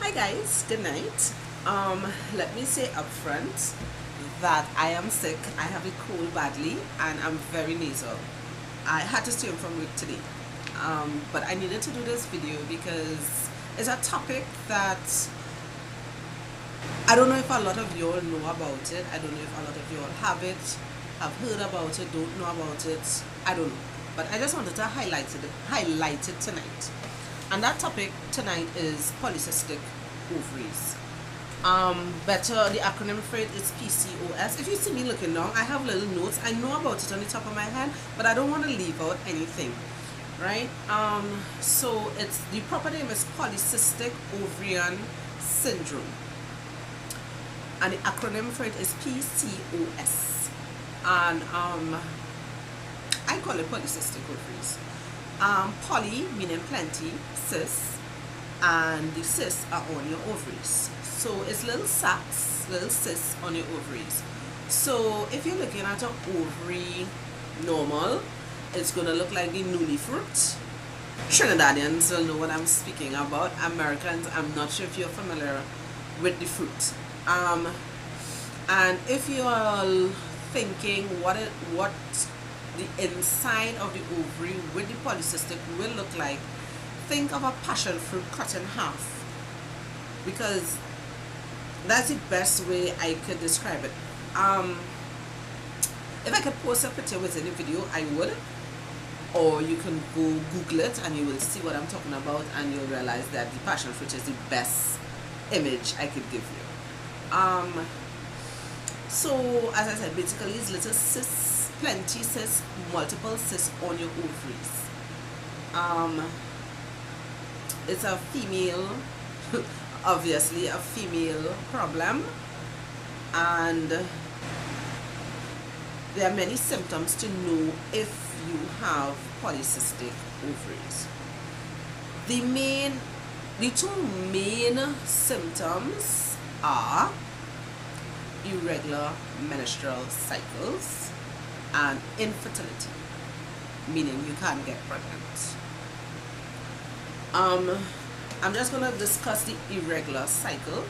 Hi guys, good night. Let me say up front that I am sick. I have a cold badly and I'm very nasal. I had to stay home from work today. But I needed to do this video because it's a topic that I don't know if a lot of you all know about it. I don't know if a lot of you all have it, have heard about it, don't know about it. I don't know. But I just wanted to highlight it tonight. And that topic tonight is polycystic ovaries. The acronym for it is PCOS. If you see me looking down, I have little notes. I know about it on the top of my head, but I don't want to leave out anything, right? So it's the proper name is polycystic ovarian syndrome, and the acronym for it is PCOS. And I call it polycystic ovaries. Poly meaning plenty, cis, and the cysts are on your ovaries. So it's little sacs, little cysts on your ovaries. So if you're looking at an ovary normal, it's gonna look like the nuni fruit. Trinidadians will know what I'm speaking about. Americans, I'm not sure if you're familiar with the fruit. And if you're thinking what the inside of the ovary with the polycystic will look like, think of a passion fruit cut in half, because that's the best way I could describe it. If I could post a picture within the video, I would, or you can go Google it and you will see what I'm talking about, and you'll realize that the passion fruit is the best image I could give you. So as I said, basically it's little cysts, plenty cysts, multiple cysts on your ovaries. It's a female, obviously a female problem, and there are many symptoms to know if you have polycystic ovaries. The two main symptoms are irregular menstrual cycles and infertility, meaning you can't get pregnant. I'm just going to discuss the irregular cycle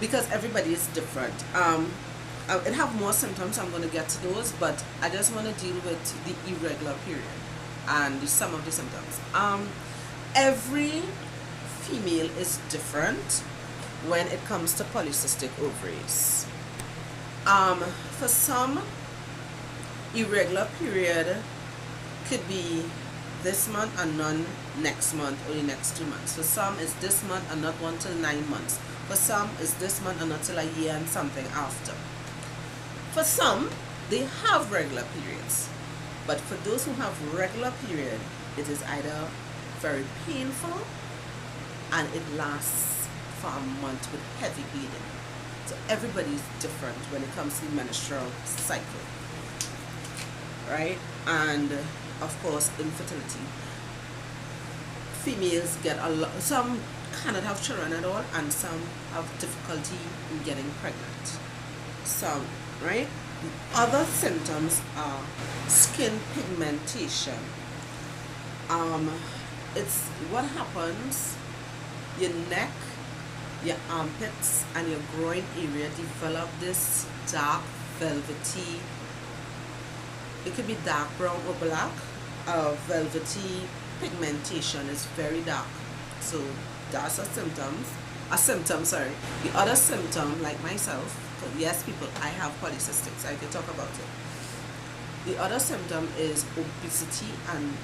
because everybody is different. It have more symptoms, I'm going to get to those, but I just want to deal with the irregular period and some of the symptoms. Every female is different when it comes to polycystic ovaries. For some, irregular period could be this month and none next month or the next 2 months. For some, it's this month and not one till 9 months. For some, it's this month and not till a year and something after. For some, they have regular periods. But for those who have regular period, it is either very painful and it lasts for a month with heavy bleeding. So everybody's different when it comes to the menstrual cycle, right? And of course, infertility. Females get a lot, some cannot have children at all, and some have difficulty in getting pregnant. Some, right? The other symptoms are skin pigmentation. It's what happens, your neck, your armpits, and your groin area develop this dark, velvety, it could be dark brown or black, velvety pigmentation is very dark. So that's a symptom, sorry. The other symptom, like myself, yes people, I have polycystic, so I can talk about it. The other symptom is obesity and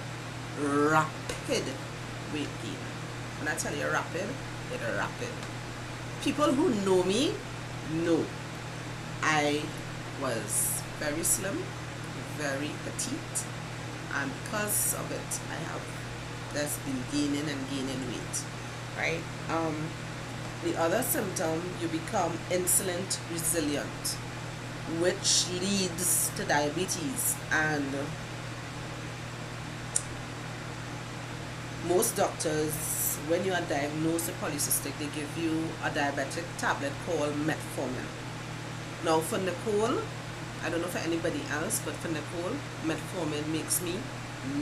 rapid weight gain. When I tell you rapid, it's rapid. People who know me know I was very slim, very petite, and because of it I have just been gaining and gaining weight, right? The other symptom, you become insulin resilient, which leads to diabetes, and most doctors, when you are diagnosed with polycystic, they give you a diabetic tablet called metformin. Now for Nicole, I don't know for anybody else, but for Nicole, metformin makes me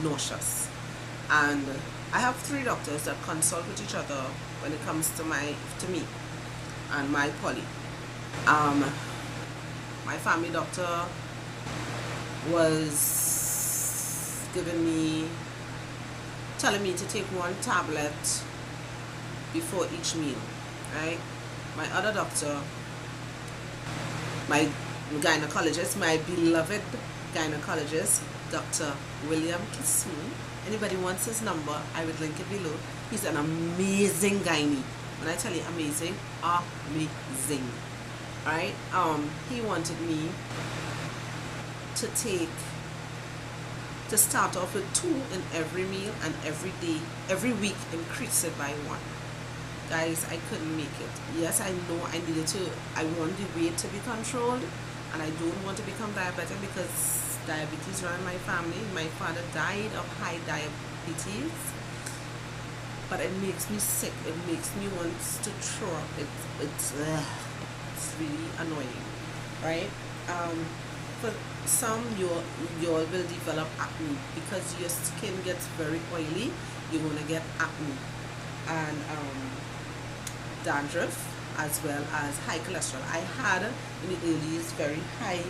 nauseous. And I have 3 doctors that consult with each other when it comes to me and my poly. My family doctor was telling me to take 1 tablet before each meal, right? My other doctor, my gynecologist, my beloved gynecologist, Dr. William KISSOON. Anybody wants his number, I would link it below. He's an amazing gynae. When I tell you amazing, amazing. Right? He wanted me to start off with 2 in every meal, and every week increase it by 1. Guys, I couldn't make it. Yes, I know I want the weight to be controlled, and I don't want to become diabetic because diabetes ran in my family. My father died of high diabetes, but it makes me sick. It makes me want to throw up. It's really annoying, right? For some, you all will develop acne because your skin gets very oily. You're gonna get acne and dandruff, as well as high cholesterol. I had in the earliest very high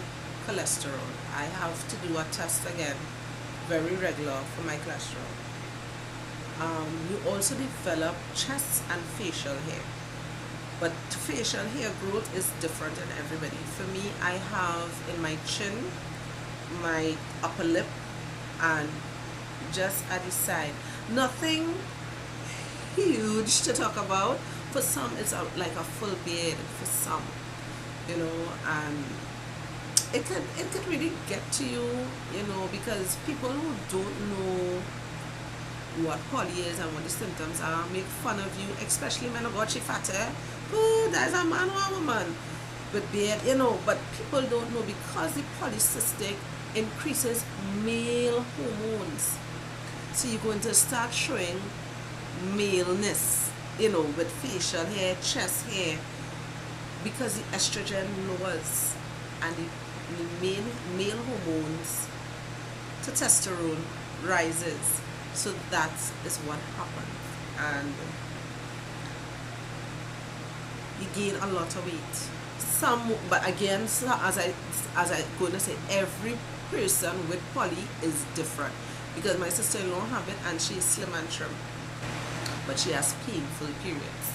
cholesterol. I have to do a test again very regular for my cholesterol. You also develop chest and facial hair, but facial hair growth is different in everybody. For me, I have in my chin, my upper lip, and just at the side. Nothing huge to talk about. For some, it's like a full beard. For some, and it could really get to you, because people who don't know what poly is and what the symptoms are make fun of you, especially men who got fatter. Oh, that's a man or a woman with beard, but people don't know because the polycystic increases male hormones. So you're going to start showing maleness, with facial hair, chest hair, because the estrogen lowers and the male hormones, testosterone, rises. So that is what happens, and you gain a lot of weight. But again, so as I going to say, every person with poly is different, because my sister-in-law have it and she's slim and trim, but she has painful periods.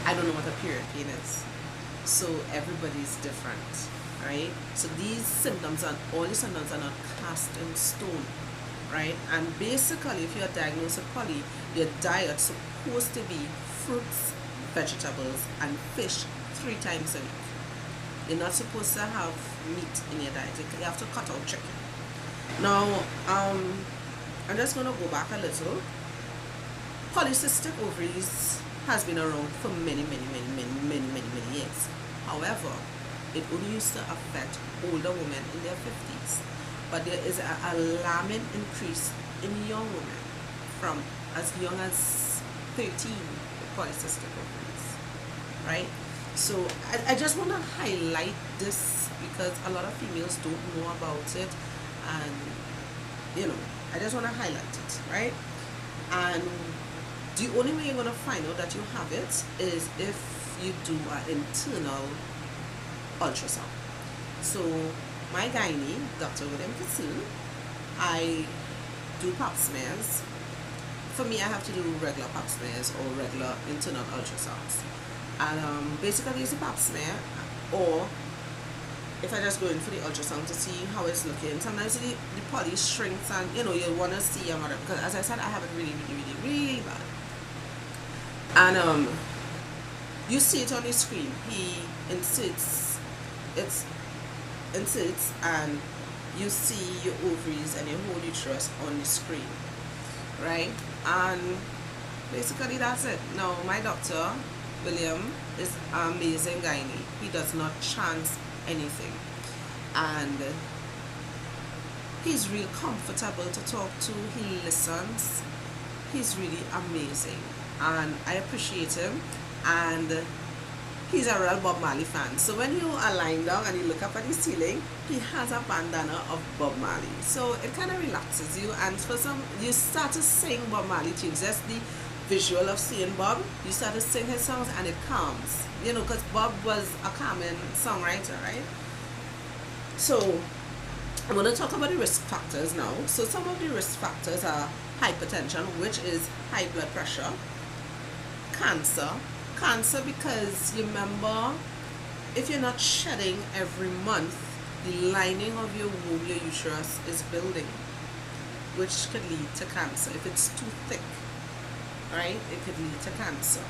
I don't know what a period pain is, so everybody's different, right? So these symptoms and all the symptoms are not cast in stone, right? And basically, if you are diagnosed with poly, your diet's supposed to be fruits, vegetables, and fish 3 times a week. You're not supposed to have meat in your diet. You have to cut out chicken. Now, I'm just going to go back a little. Polycystic ovaries has been around for many years. However, it only used to affect older women in their 50s. But there is an alarming increase in young women from as young as 13 with polycystic ovaries, right? So I just want to highlight this because a lot of females don't know about it, and I just want to highlight it, right? And the only way you're going to find out that you have it is if you do an internal ultrasound. So my gynae, Dr. William KISSOON, I do pap smears. For me, I have to do regular pap smears or regular internal ultrasounds. And basically it's a pap smear, or if I just go in for the ultrasound to see how it's looking. Sometimes the poly shrinks and you want to see a mother, because as I said, I have it really bad. And you see it on the screen. He inserts and you see your ovaries and your whole uterus on the screen, right? And basically that's it. Now my doctor William is an amazing gynae. He does not chance anything, and he's real comfortable to talk to. He listens. He's really amazing, and I appreciate him. And he's a real Bob Marley fan. So when you are lying down and you look up at the ceiling, he has a bandana of Bob Marley. So it kind of relaxes you, and for some, you start to sing Bob Marley tunes. Just the visual of seeing Bob, you start to sing his songs and it calms. You know, because Bob was a calming songwriter, right? So I'm going to talk about the risk factors now. So some of the risk factors are hypertension, which is high blood pressure, cancer because you remember, if you're not shedding every month, the lining of your womb, your uterus, is building, which could lead to cancer. If it's too thick, right, it could lead to cancer.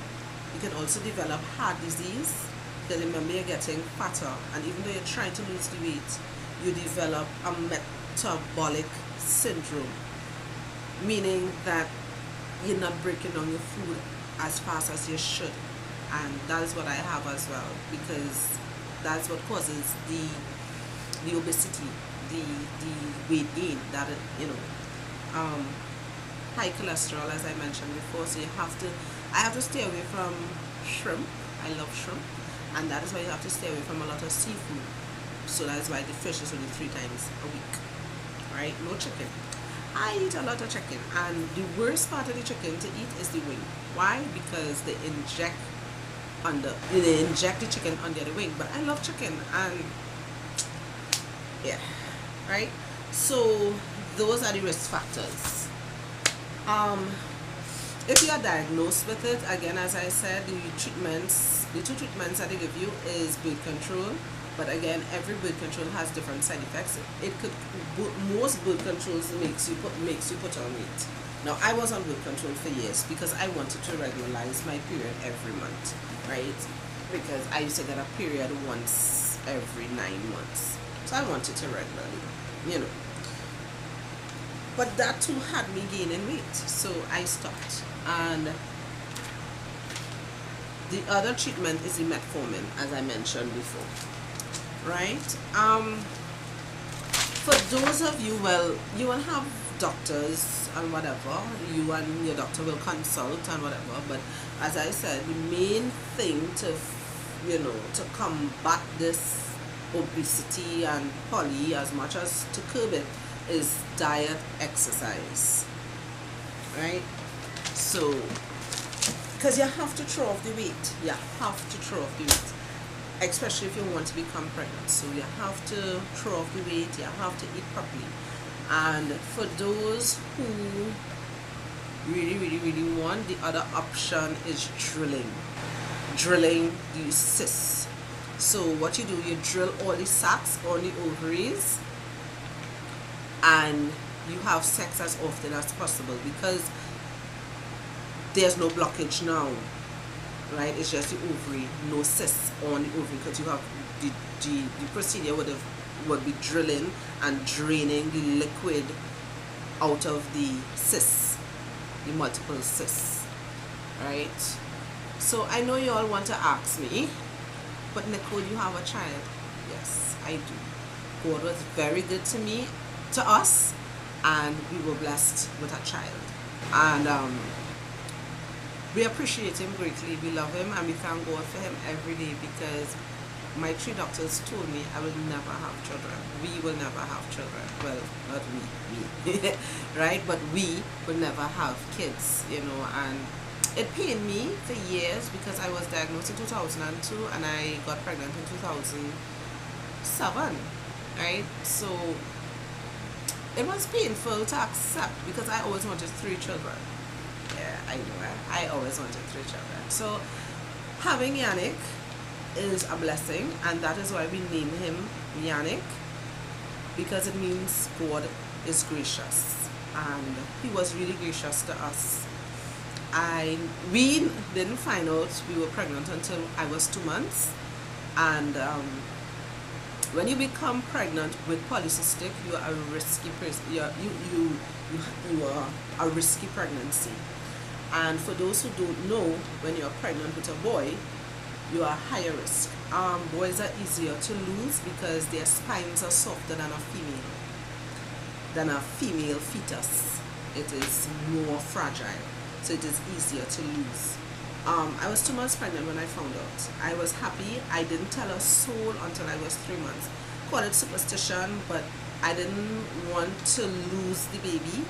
You can also develop heart disease because remember, you're getting fatter, and even though you're trying to lose the weight, you develop a metabolic syndrome, meaning that you're not breaking down your food as fast as you should. And that is what I have as well, because that's what causes the obesity, the weight gain, that high cholesterol, as I mentioned before. So I have to stay away from shrimp. I love shrimp, and that is why you have to stay away from a lot of seafood. So that's why the fish is only 3 times a week, right? No chicken. I eat a lot of chicken, and the worst part of the chicken to eat is the wing. Why? Because they inject the chicken under the wing. But I love chicken, and yeah, right? So those are the risk factors. If you are diagnosed with it, again, as I said, the two treatments that they give you is birth control. But again, every birth control has different side effects. Most birth controls makes you put on weight. Now, I was on birth control for years because I wanted to regularize my period every month, right? Because I used to get a period once every 9 months, so I wanted to regularly, But that too had me gaining weight, so I stopped. And the other treatment is the metformin, as I mentioned before. Right? For those of you, well, you will have doctors and whatever, you and your doctor will consult and whatever, but as I said, the main thing to combat this obesity and poly, as much as to curb it, is diet, exercise, right? So, because you have to throw off the weight, especially if you want to become pregnant. So you have to throw off the weight, you have to eat properly. And for those who really want, the other option is drilling the cysts. So what you do, you drill all the sacs on the ovaries, and you have sex as often as possible, because there's no blockage now, right? It's just the ovary, no cysts on the ovary, because you have the procedure would be drilling and draining the liquid out of the cysts, the multiple cysts, right? So I know you all want to ask me, but Nicole, you have a child? Yes, I do. God was very good to us, and we were blessed with a child, and we appreciate him greatly. We love him, and we thank God for him every day, because my 3 doctors told me I will never have children. We will never have children. Well, not we, right? But we will never have kids, and it pained me for years, because I was diagnosed in 2002 and I got pregnant in 2007, right? So it was painful to accept, because I always wanted 3 children. Yeah, I know. I always wanted 3 children. So having Yannick is a blessing, and that is why we name him Yannick, because it means God is gracious, and he was really gracious to us. We didn't find out we were pregnant until I was 2 months, and when you become pregnant with polycystic, you are a risky person. You are a risky pregnancy. And for those who don't know, when you're pregnant with a boy, you are higher risk. Boys are easier to lose because their spines are softer than a female fetus. It is more fragile, so it is easier to lose. I was 2 months pregnant when I found out. I was happy. I didn't tell a soul until I was 3 months. Call it superstition, but I didn't want to lose the baby.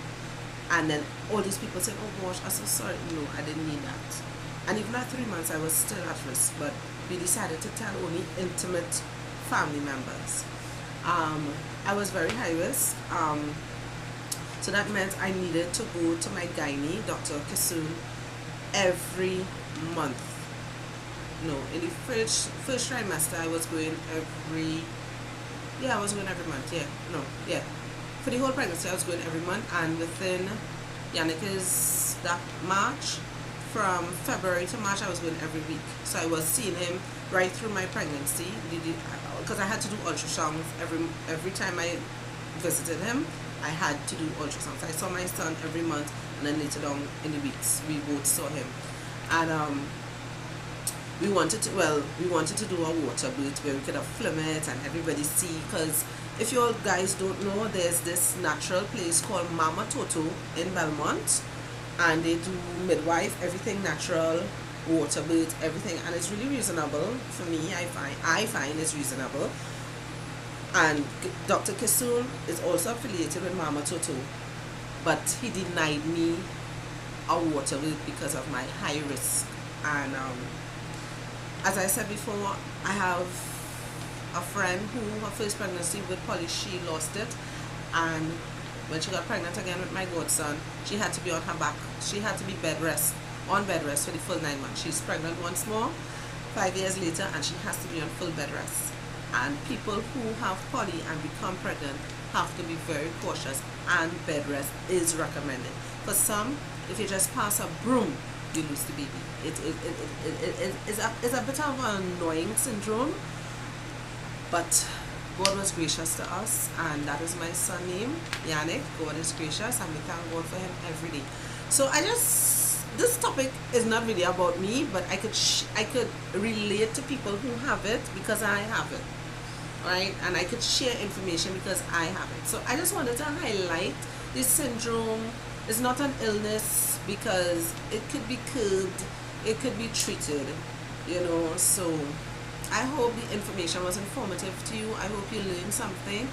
And then all these people saying, oh gosh, I'm so sorry. No, I didn't need that. And even at 3 months, I was still at risk, but we decided to tell only intimate family members. I was very high risk. So that meant I needed to go to my gynae, Dr. KISSOON, every month. No, in the first trimester, I was going every month. For the whole pregnancy, I was going every month, and within Yannick is that March, from February to March, I was going every week. So I was seeing him right through my pregnancy, because I had to do ultrasounds every time I visited him. I had to do ultrasounds. I saw my son every month, and then later on in the weeks, we both saw him. And we wanted to do a water birth where we could have film it and everybody see, because if you all guys don't know, there's this natural place called Mama Toto in Belmont, and they do midwife, everything natural, water birth, everything, and it's really reasonable for me. I find it's reasonable. And Dr. KISSOON is also affiliated with Mama Toto, but he denied me a water birth because of my high risk. And as I said before, I have a friend who her first pregnancy with Polly, she lost it, and when she got pregnant again with my godson, she had to be on her back. She had to be on bed rest for the full 9 months. She's pregnant once more, 5 years later, and she has to be on full bed rest. And people who have Polly and become pregnant have to be very cautious, and bed rest is recommended. For some, if you just pass a broom, you lose the baby. It's a bit of an annoying syndrome, but God was gracious to us, and that is my son name, Yannick. God is gracious, and we thank God for him every day. So this topic is not really about me, but I could relate to people who have it because I have it, right? And I could share information because I have it. So I just wanted to highlight this syndrome. It's not an illness, because it could be curbed, it could be treated, so I hope the information was informative to you. I hope you learned something,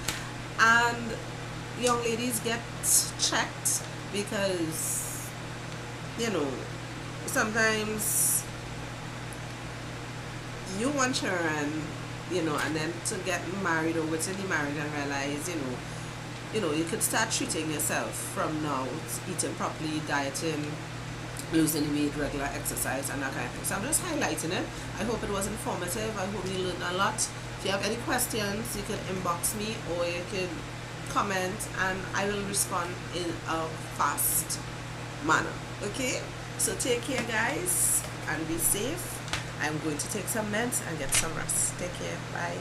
and young ladies, get checked, because sometimes you want children, and then to get married or within the marriage and realize you could start treating yourself from now, eating properly, dieting, losing weight, regular exercise, and that kind of thing. So I'm just highlighting it. I hope it was informative. I hope you learned a lot. If you have any questions, you can inbox me or you can comment, and I will respond in a fast manner. Okay? So take care, guys, and be safe. I'm going to take some meds and get some rest. Take care. Bye.